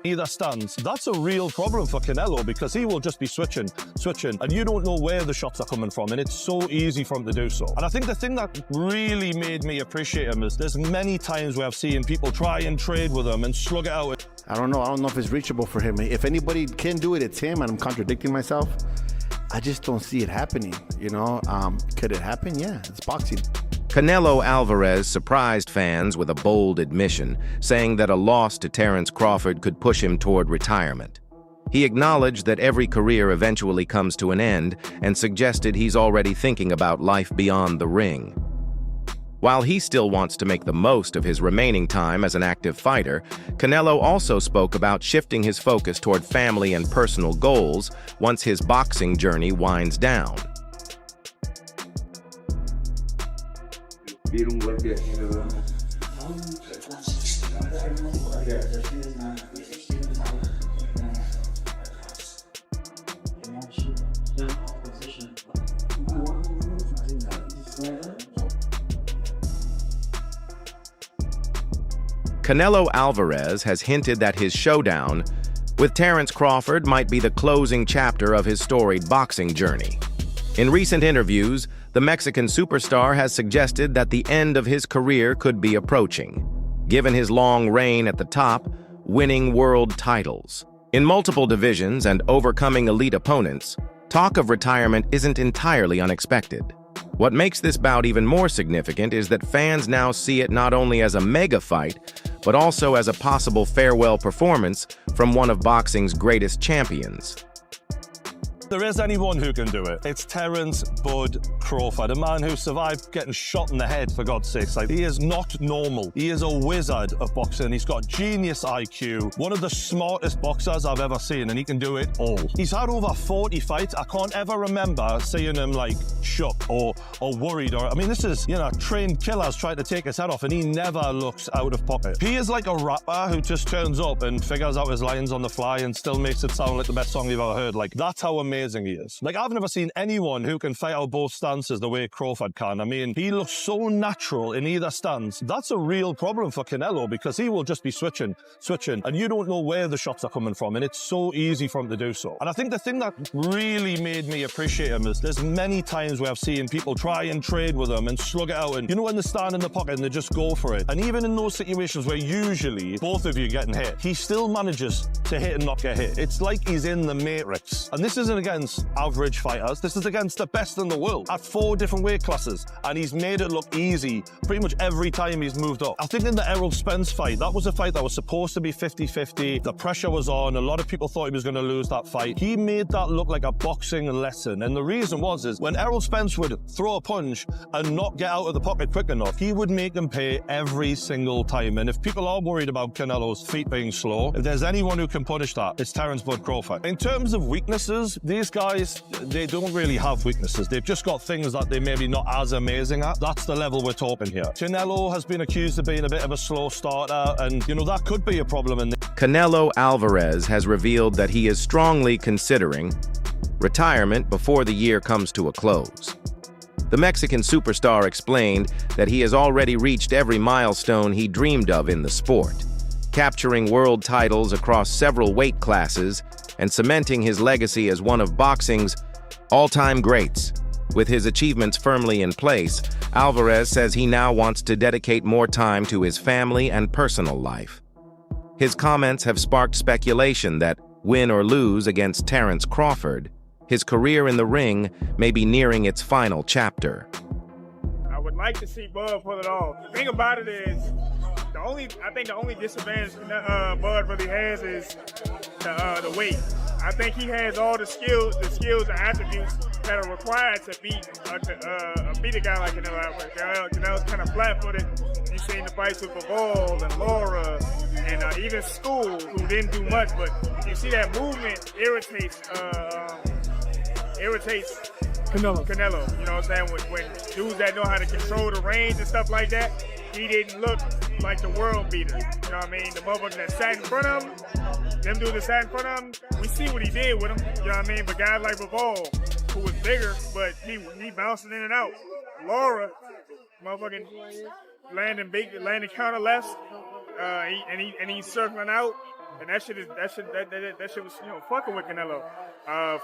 Either stance. That's a real problem for Canelo because he will just be switching, and you don't know where the shots are coming from, and it's so easy for him to do so. And I think the thing that really made me appreciate him is there's many times where I've seen people try and trade with him and slug it out. I don't know if it's reachable for him. If anybody can do it, it's him, and I'm contradicting myself. I just don't see it happening, you know? Could it happen? Yeah, it's boxing. Canelo Alvarez surprised fans with a bold admission, saying that a loss to Terence Crawford could push him toward retirement. He acknowledged that every career eventually comes to an end and suggested he's already thinking about life beyond the ring. While he still wants to make the most of his remaining time as an active fighter, Canelo also spoke about shifting his focus toward family and personal goals once his boxing journey winds down. Canelo Alvarez has hinted that his showdown with Terence Crawford might be the closing chapter of his storied boxing journey. In recent interviews, the Mexican superstar has suggested that the end of his career could be approaching, given his long reign at the top, winning world titles. In multiple divisions and overcoming elite opponents, talk of retirement isn't entirely unexpected. What makes this bout even more significant is that fans now see it not only as a mega fight, but also as a possible farewell performance from one of boxing's greatest champions. There is anyone who can do it. It's Terence "Bud" Crawford, a man who survived getting shot in the head, for God's sake. Like, he is not normal. He is a wizard of boxing. He's got genius IQ, one of the smartest boxers I've ever seen, and he can do it all. He's had over 40 fights. I can't ever remember seeing him like shook or worried. I mean, this is, trained killers trying to take his head off, and he never looks out of pocket. He is like a rapper who just turns up and figures out his lines on the fly and still makes it sound like the best song you've ever heard. Like, that's how amazing he is. Like, I've never seen anyone who can fight out both stances the way Crawford can. I mean, he looks so natural in either stance. That's a real problem for Canelo because he will just be switching, and you don't know where the shots are coming from, and it's so easy for him to do so. And I think the thing that really made me appreciate him is there's many times where I've seen people try and trade with him and slug it out, and when they stand in the pocket and they just go for it. And even in those situations where usually both of you are getting hit, he still manages to hit and not get hit. It's like he's in the Matrix. And this isn't against average fighters. This is against the best in the world at 4 different weight classes, and he's made it look easy pretty much every time he's moved up. I think in the Errol Spence fight, that was a fight that was supposed to be 50-50. The pressure was on. A lot of people thought he was going to lose that fight. He made that look like a boxing lesson, and the reason is when Errol Spence would throw a punch and not get out of the pocket quick enough, he would make them pay every single time. And if people are worried about Canelo's feet being slow, if there's anyone who can punish that, it's Terence "Bud" Crawford. In terms of weaknesses, these guys, they don't really have weaknesses. They've just got things that they're maybe not as amazing at. That's the level we're talking here. Canelo has been accused of being a bit of a slow starter, and that could be a problem. Canelo Alvarez has revealed that he is strongly considering retirement before the year comes to a close. The Mexican superstar explained that he has already reached every milestone he dreamed of in the sport, capturing world titles across several weight classes and cementing his legacy as one of boxing's all-time greats. With his achievements firmly in place, Alvarez says he now wants to dedicate more time to his family and personal life. His comments have sparked speculation that, win or lose against Terence Crawford, his career in the ring may be nearing its final chapter. I would like to see Bud pull it off. The thing about it is, I think the only disadvantage Bud really has is the weight. I think he has all the skills and attributes that are required to beat a guy like Canelo Alvarez. Canelo's kind of flat-footed. You've seen the fights with Bivol and Laura and even School, who didn't do much, but you see that movement irritates Canelo. You know what I'm saying? When dudes that know how to control the range and stuff like that, he didn't look like the world beater. You know what I mean? The motherfuckers that sat in front of him, them dudes that sat in front of him, we see what he did with him. You know what I mean? But guys like Bivol, who was bigger, but he bouncing in and out. Lara, motherfucking landing counter lefts, and he's circling out, and that shit was fucking with Canelo.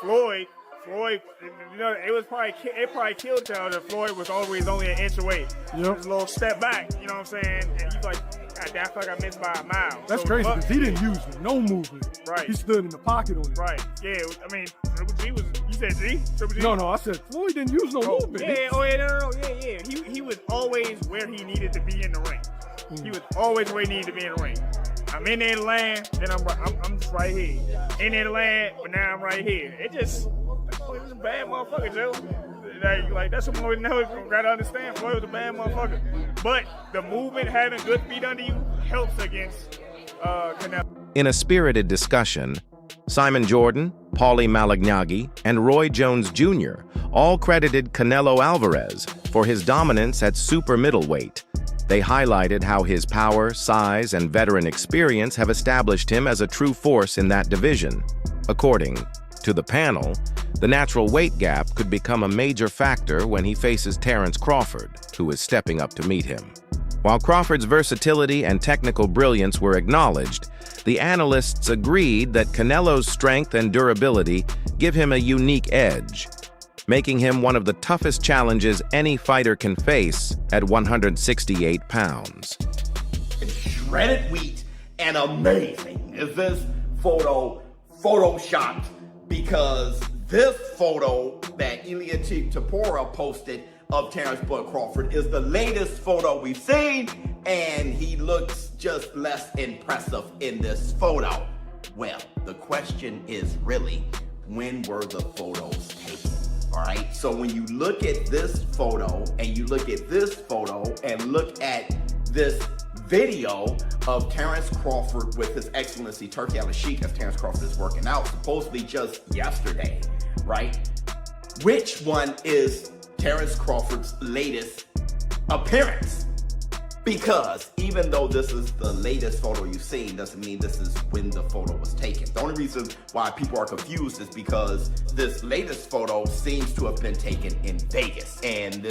Floyd, it probably killed Canelo that Floyd was always only an inch away. Yep. Just a little step back, you know what I'm saying? And he's like, God damn, I feel like I missed by a mile. That's so, crazy because he didn't use no movement. Right. He stood in the pocket on it. Right. Yeah. I mean, Triple G was. You said G? Triple G? No, I said Floyd didn't use no movement. Yeah. Oh yeah. No. Yeah. He was always where he needed to be in the ring. He was always where he needed to be in the ring. I'm in there to land, then I'm just right here. In there to land, but now I'm right here. It was a bad motherfucker, Joe. Like that's what Floyd gotta understand. Floyd was a bad motherfucker. But the movement, having good feet under you, helps against Canelo. In a spirited discussion, Simon Jordan, Paulie Malignaggi, and Roy Jones Jr. all credited Canelo Alvarez for his dominance at super middleweight. They highlighted how his power, size, and veteran experience have established him as a true force in that division. According to the panel, the natural weight gap could become a major factor when he faces Terence Crawford, who is stepping up to meet him. While Crawford's versatility and technical brilliance were acknowledged, the analysts agreed that Canelo's strength and durability give him a unique edge, making him one of the toughest challenges any fighter can face at 168 pounds. Shredded wheat and amazing is this photo photoshopped, because this photo that Ilia Tapora posted of Terence Bud Crawford is the latest photo we've seen, and he looks just less impressive in this photo. Well, the question is really, when were the photos taken? All right, so when you look at this photo and you look at this photo and look at this video of Terence Crawford with His Excellency Turki Al-Sheikh, as Terence Crawford is working out, supposedly just yesterday, right? Which one is Terence Crawford's latest appearance? Because even though this is the latest photo you've seen, doesn't mean this is when the photo was taken. The only reason why people are confused is because this latest photo seems to have been taken in Vegas. And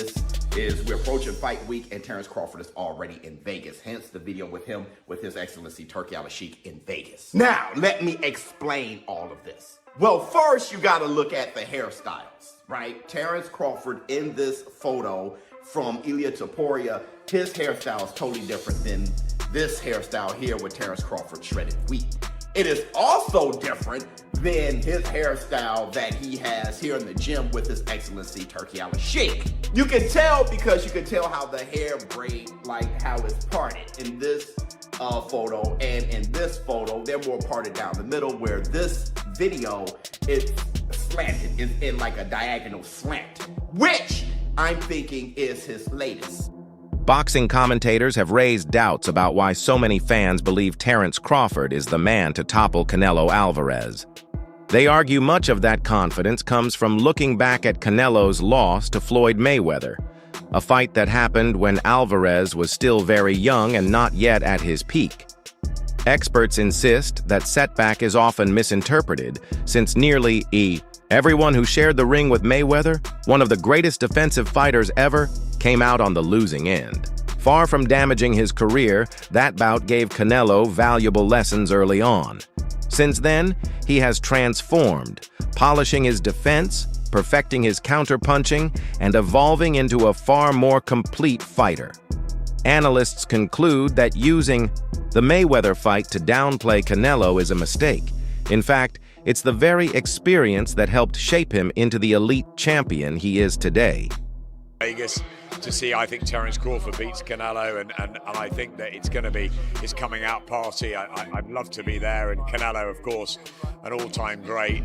we're approaching fight week, and Terence Crawford is already in Vegas. Hence the video with him, with His Excellency Turki Al-Sheikh in Vegas. Now, let me explain all of this. Well, first you gotta look at the hairstyles, right? Terence Crawford in this photo from Ilia Tapora, his hairstyle is totally different than this hairstyle here with Terence Crawford shredded wheat. It is also different than his hairstyle that he has here in the gym with His Excellency Turki Al-Sheikh. You can tell because you can tell how the hair braid, like how it's parted in this photo, and in this photo, they're more parted down the middle, where this video is slanted, is in like a diagonal slant, which I'm thinking is his latest. Boxing commentators have raised doubts about why so many fans believe Terence Crawford is the man to topple Canelo Alvarez. They argue much of that confidence comes from looking back at Canelo's loss to Floyd Mayweather, a fight that happened when Alvarez was still very young and not yet at his peak. Experts insist that setback is often misinterpreted, since nearly everyone who shared the ring with Mayweather, one of the greatest defensive fighters ever, came out on the losing end. Far from damaging his career, that bout gave Canelo valuable lessons early on. Since then, he has transformed, polishing his defense, perfecting his counterpunching, and evolving into a far more complete fighter. Analysts conclude that using the Mayweather fight to downplay Canelo is a mistake. In fact, it's the very experience that helped shape him into the elite champion he is today. Vegas to see, I think, Terence Crawford beats Canelo, and I think that it's going to be his coming out party. I'd love to be there, and Canelo, of course, an all-time great.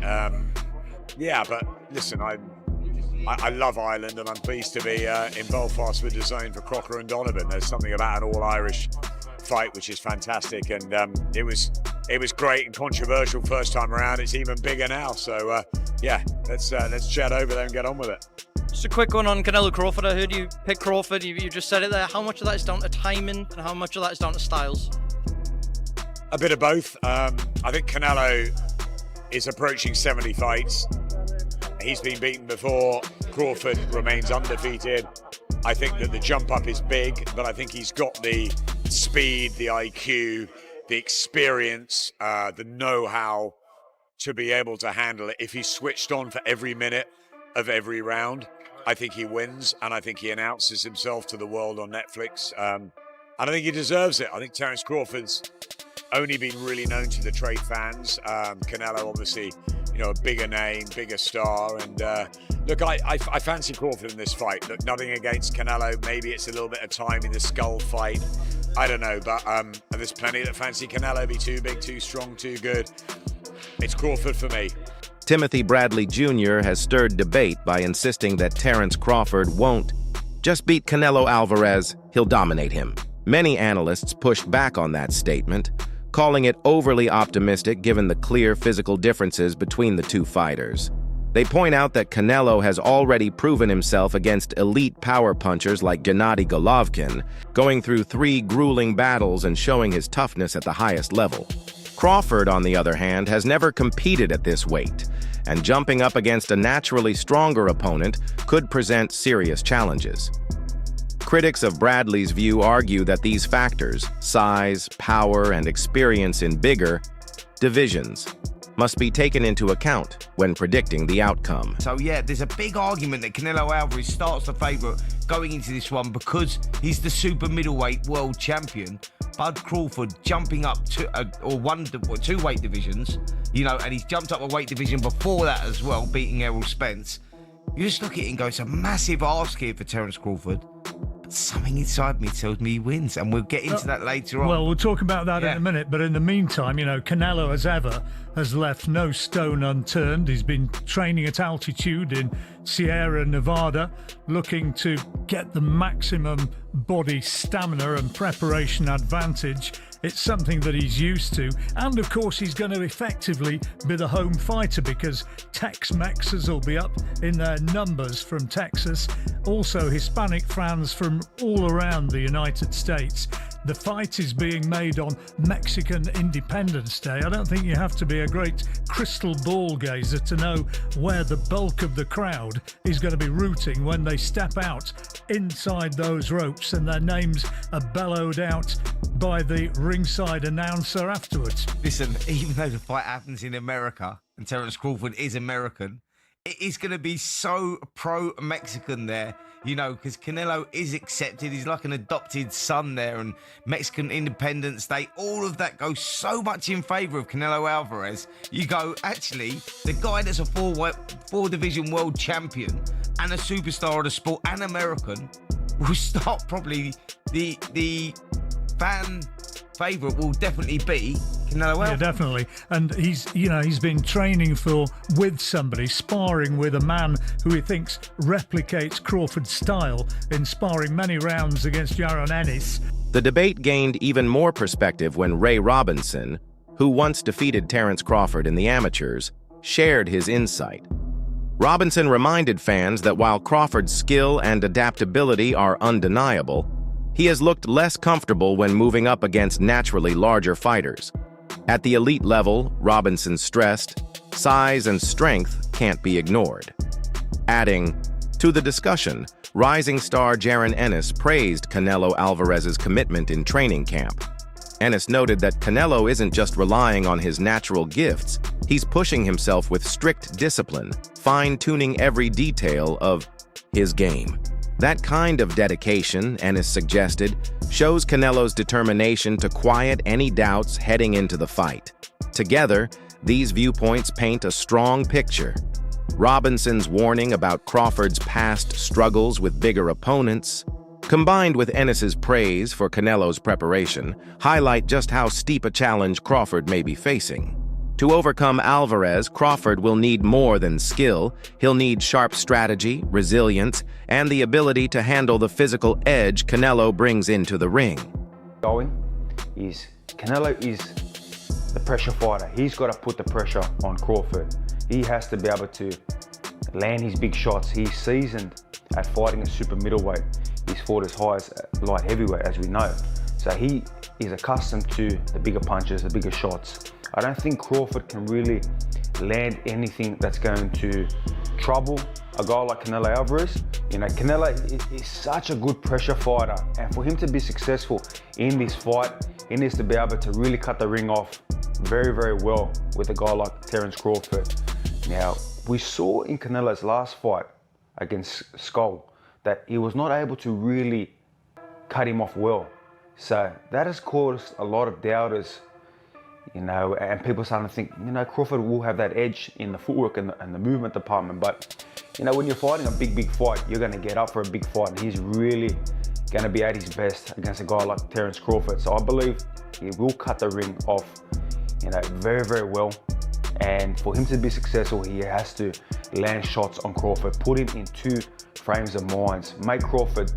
Yeah, but listen, I love Ireland, and I'm pleased to be in Belfast with the zone for Crocker and Donovan. There's something about an all-Irish fight which is fantastic, and it was great and controversial first time around. It's even bigger now, so yeah, let's chat over there and get on with it. Just a quick one on Canelo Crawford. I heard you pick Crawford. You just said it there. How much of that is down to timing, and how much of that is down to styles? A bit of both. I think Canelo is approaching 70 fights. He's been beaten before. Crawford remains undefeated. I think that the jump up is big, but I think he's got the speed, the IQ, the experience, the know-how to be able to handle it. If he's switched on for every minute of every round, I think he wins, and I think he announces himself to the world on Netflix. And I think he deserves it. I think Terence Crawford's only been really known to the trade fans. Canelo, obviously, you know, a bigger name, bigger star. And look, I fancy Crawford in this fight. Look, nothing against Canelo. Maybe it's a little bit of time in the skull fight. I don't know, but there's plenty that fancy Canelo be too big, too strong, too good. It's Crawford for me. Timothy Bradley Jr. has stirred debate by insisting that Terence Crawford won't just beat Canelo Alvarez, he'll dominate him. Many analysts pushed back on that statement, calling it overly optimistic given the clear physical differences between the two fighters. They point out that Canelo has already proven himself against elite power punchers like Gennady Golovkin, going through 3 grueling battles and showing his toughness at the highest level. Crawford, on the other hand, has never competed at this weight, and jumping up against a naturally stronger opponent could present serious challenges. Critics of Bradley's view argue that these factors, size, power, and experience in bigger divisions, must be taken into account when predicting the outcome. So yeah, there's a big argument that Canelo Alvarez starts the favourite going into this one because he's the super middleweight world champion. Bud Crawford jumping up to two weight divisions, you know, and he's jumped up a weight division before that as well, beating Errol Spence. You just look at it and go, it's a massive ask here for Terence Crawford. But something inside me tells me he wins, and we'll get into that later on. Well, we'll talk about that in a minute, but in the meantime, you know, Canelo, as ever, has left no stone unturned. He's been training at altitude in Sierra Nevada, looking to get the maximum body stamina and preparation advantage. It's something that he's used to. And of course, he's going to effectively be the home fighter because Tex-Mexers will be up in their numbers from Texas. Also, Hispanic fans from all around the United States. The fight is being made on Mexican Independence Day. I don't think you have to be a great crystal ball gazer to know where the bulk of the crowd is going to be rooting when they step out inside those ropes and their names are bellowed out by the ringside announcer afterwards. Listen, even though the fight happens in America and Terence Crawford is American, it is going to be so pro-Mexican there, you know, because Canelo is accepted. He's like an adopted son there, and Mexican Independence Day, all of that goes so much in favour of Canelo Alvarez. You go, actually, the guy that's a four-division world champion and a superstar of the sport and American will start probably the fan favourite will definitely be Canelo Alvarez. Yeah, definitely. And he's been training with somebody, sparring with a man who he thinks replicates Crawford's style in sparring many rounds against Yaron Ennis. The debate gained even more perspective when Ray Robinson, who once defeated Terence Crawford in the amateurs, shared his insight. Robinson reminded fans that while Crawford's skill and adaptability are undeniable, he has looked less comfortable when moving up against naturally larger fighters. At the elite level, Robinson stressed, size and strength can't be ignored. Adding, to the discussion, rising star Yaron Ennis praised Canelo Alvarez's commitment in training camp. Ennis noted that Canelo isn't just relying on his natural gifts, he's pushing himself with strict discipline, fine-tuning every detail of his game. That kind of dedication, Ennis suggested, shows Canelo's determination to quiet any doubts heading into the fight. Together, these viewpoints paint a strong picture. Robinson's warning about Crawford's past struggles with bigger opponents, combined with Ennis's praise for Canelo's preparation, highlight just how steep a challenge Crawford may be facing. To overcome Alvarez, Crawford will need more than skill. He'll need sharp strategy, resilience, and the ability to handle the physical edge Canelo brings into the ring. Canelo is the pressure fighter. He's got to put the pressure on Crawford. He has to be able to land his big shots. He's seasoned at fighting a super middleweight. He's fought as high as light heavyweight, as we know. So So he is accustomed to the bigger punches, the bigger shots. I don't think Crawford can really land anything that's going to trouble a guy like Canelo Alvarez. You know, Canelo is such a good pressure fighter, and for him to be successful in this fight, he needs to be able to really cut the ring off very, very well with a guy like Terence Crawford. Now, we saw in Canelo's last fight against Skull that he was not able to really cut him off well. So that has caused a lot of doubters, you know, and people starting to think, you know, Crawford will have that edge in the footwork and the movement department. But, you know, when you're fighting a big fight, you're going to get up for a big fight, and he's really going to be at his best against a guy like Terence Crawford. So I believe he will cut the ring off, you know, very, very well. And for him to be successful, he has to land shots on Crawford, put him in two frames of mind, make Crawford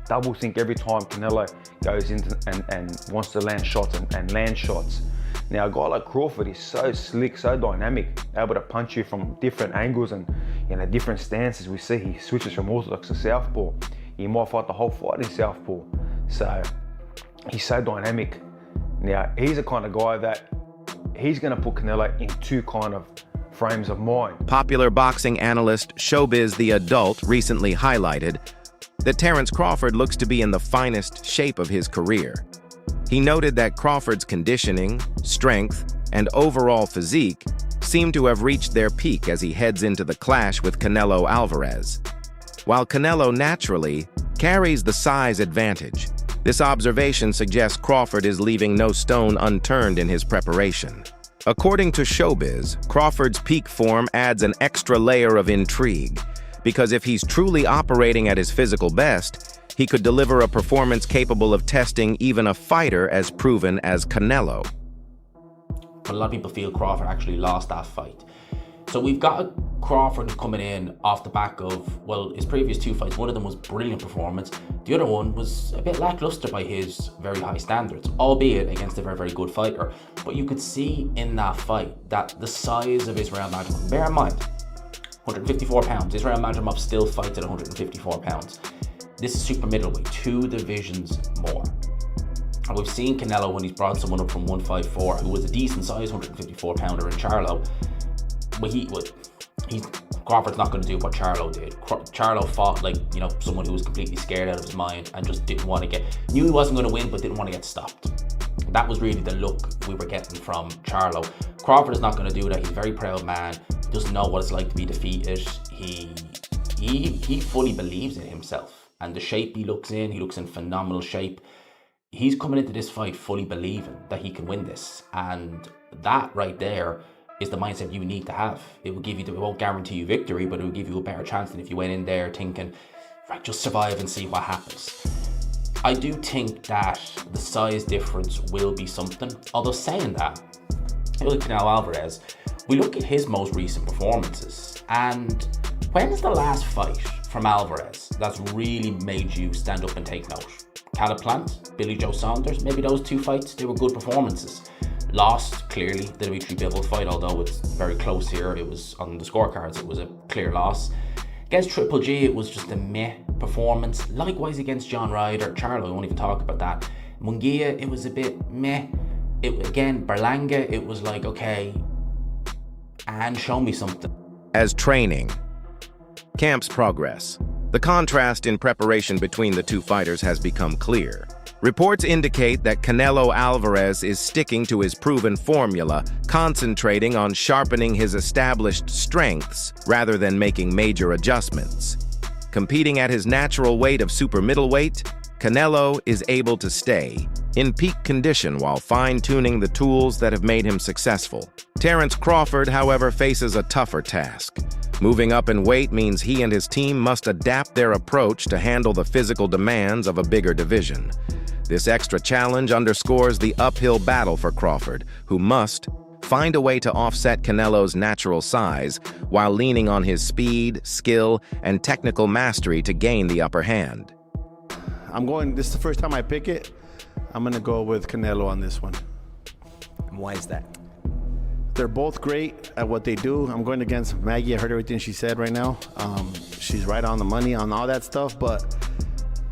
double think every time Canelo goes into and wants to land shots and land shots. Now, a guy like Crawford is so slick, so dynamic, able to punch you from different angles and, you know, different stances. We see he switches from orthodox to southpaw. He might fight the whole fight in southpaw. So he's so dynamic. Now, he's the kind of guy that he's going to put Canelo in two kind of frames of mind. Popular boxing analyst Showbiz the Adult recently highlighted that Terence Crawford looks to be in the finest shape of his career. He noted that Crawford's conditioning, strength, and overall physique seem to have reached their peak as he heads into the clash with Canelo Alvarez. While Canelo naturally carries the size advantage, this observation suggests Crawford is leaving no stone unturned in his preparation. According to Showbiz, Crawford's peak form adds an extra layer of intrigue, because if he's truly operating at his physical best, he could deliver a performance capable of testing even a fighter as proven as Canelo. But a lot of people feel Crawford actually lost that fight. So we've got a Crawford coming in off the back of, well, his previous two fights. One of them was brilliant performance. The other one was a bit lackluster by his very high standards, albeit against a very, very good fighter. But you could see in that fight that the size of Israel Madrimov, bear in mind, 154 pounds. Israel Madrimov still fights at 154 pounds. This is super middleweight, 2 divisions more. And we've seen Canelo when he's brought someone up from 154 who was a decent size 154 pounder in Charlo. But Crawford's not going to do what Charlo did. Charlo fought like, you know, someone who was completely scared out of his mind and just didn't want to knew he wasn't going to win, but didn't want to get stopped. That was really the look we were getting from Charlo. Crawford is not going to do that. He's a very proud man. He doesn't know what it's like to be defeated. He fully believes in himself. And the shape he looks in phenomenal shape. He's coming into this fight fully believing that he can win this. And that right there is the mindset you need to have. It will give you, it won't guarantee you victory, but it will give you a better chance than if you went in there thinking, right, just survive and see what happens. I do think that the size difference will be something. Although saying that, look at Canelo Alvarez, we look at his most recent performances, and when's the last fight from Alvarez that's really made you stand up and take note? Caliplant, Billy Joe Saunders, maybe those 2 fights, they were good performances. Lost, clearly, the Dimitri Bivol fight, although it's very close here, it was on the scorecards, it was a clear loss. Against Triple G, it was just a meh performance. Likewise against John Ryder, Charlo, I won't even talk about that. Munguia, it was a bit meh. Again, Berlanga, it was like, okay, and show me something. As training, camps progress. The contrast in preparation between the two fighters has become clear. Reports indicate that Canelo Alvarez is sticking to his proven formula, concentrating on sharpening his established strengths rather than making major adjustments. Competing at his natural weight of super middleweight, Canelo is able to stay in peak condition while fine-tuning the tools that have made him successful. Terence Crawford, however, faces a tougher task. Moving up in weight means he and his team must adapt their approach to handle the physical demands of a bigger division. This extra challenge underscores the uphill battle for Crawford, who must find a way to offset Canelo's natural size while leaning on his speed, skill, and technical mastery to gain the upper hand. This is the first time I pick it. I'm going to go with Canelo on this one. And why is that? They're both great at what they do. I'm going against Maggie. I heard everything she said right now. She's right on the money on all that stuff, but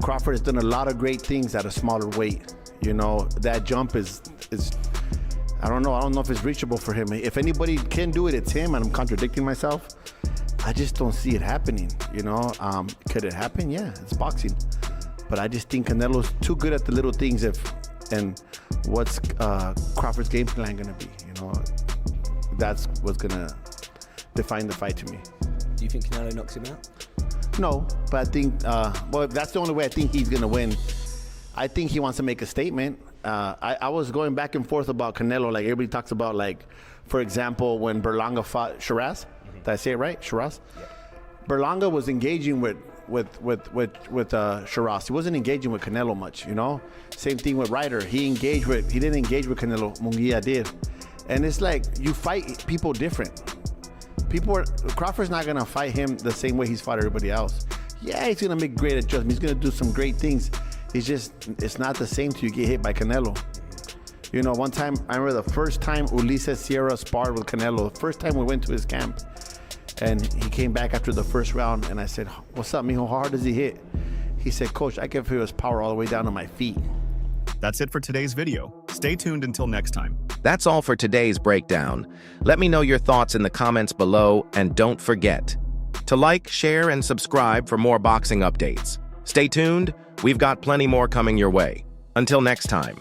Crawford has done a lot of great things at a smaller weight. You know, that jump is I don't know if it's reachable for him. If anybody can do it, it's him, and I'm contradicting myself. I just don't see it happening, you know. Could it happen? Yeah, it's boxing. But I just think Canelo's too good at the little things. And what's Crawford's game plan gonna be? You know, that's what's gonna define the fight to me. Do you think Canelo knocks him out? No, but I think, well, that's the only way I think he's gonna win. I think he wants to make a statement. I was going back and forth about Canelo. Like everybody talks about, like, for example, when Berlanga fought Shiraz. Did I say it right? Shiraz? Yeah. Berlanga was engaging with Shiraz. He wasn't engaging with Canelo much, you know? Same thing with Ryder. He didn't engage with Canelo. Munguia did. And it's like, you fight people different. Crawford's not gonna fight him the same way he's fought everybody else. Yeah, he's gonna make great adjustments. He's gonna do some great things. It's not the same till you get hit by Canelo. You know, one time, I remember the first time Ulises Sierra sparred with Canelo, the first time we went to his camp, and he came back after the first round, and I said, "What's up, mijo? How hard does he hit?" He said, "Coach, I can feel his power all the way down to my feet." That's it for today's video. Stay tuned until next time. That's all for today's breakdown. Let me know your thoughts in the comments below, and don't forget to like, share, and subscribe for more boxing updates. Stay tuned. We've got plenty more coming your way. Until next time.